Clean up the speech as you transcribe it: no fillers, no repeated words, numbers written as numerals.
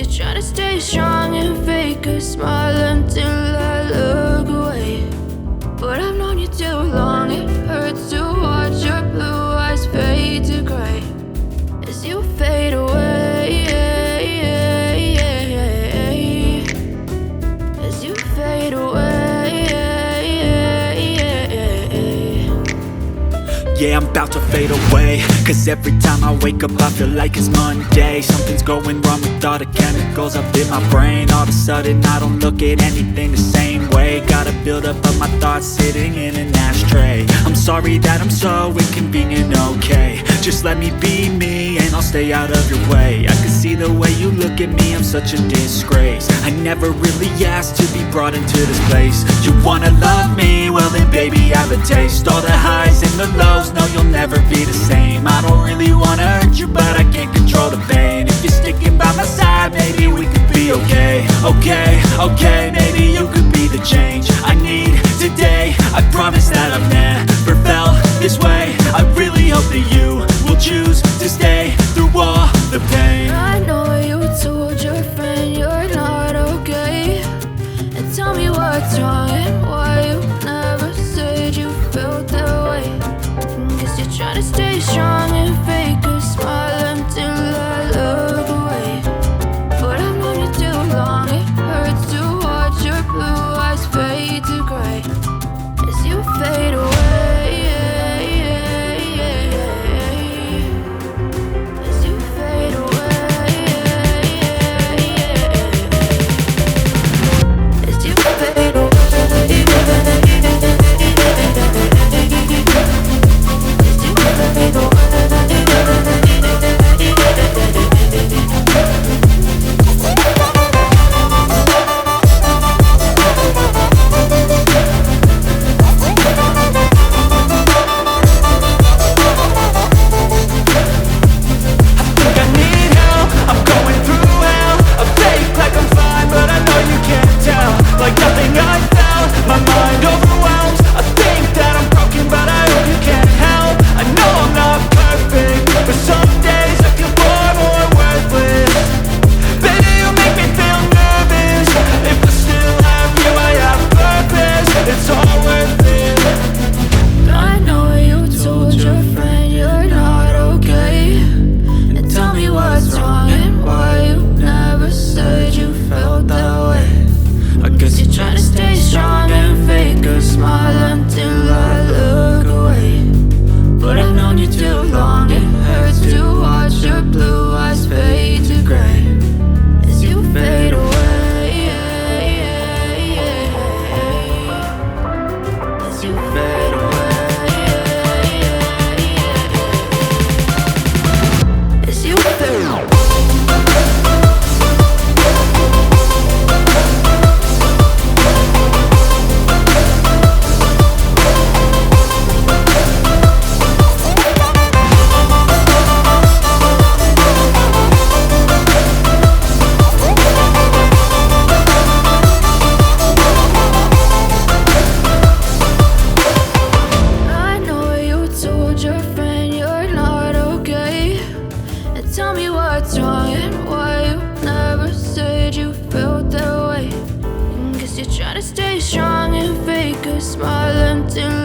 you're trying to stay strong and fake a smile until I look away. But I've known you too long, it hurts to watch your blue eyes fade to gray as you fade away, as you fade away. Yeah, I'm about to fade away, cause every time I wake up I feel like it's Monday. Something's going wrong with all the chemicals up in my brain. All of a sudden I don't look at anything the same way. Gotta build up of my thoughts sitting in an ashtray. I'm sorry that I'm so inconvenient, okay. Just let me be me and I'll stay out of your way. I can see the way you look at me, I'm such a disgrace. I never really asked to be brought into this place. You wanna love me? Well then baby have a taste. All the highs and the lows, no you'll never be the same. I don't really wanna hurt you but I can't control the pain. If you're sticking by my side maybe we could be okay. Okay, maybe you could be the change I need today. I promise that I've never felt this way. I really hope that you will choose to stay through all the pain. I know you told your friend you're not okay, and tell me what's wrong and why you never said you felt that way. Guess you're trying to stay strong and fake a smile until I look away. But I've known you too long, it hurts to watch your blue eyes fade to gray as you fade away. Tell me what's wrong and why you never said you felt that way. Guess you're trying to stay strong and fake a smile until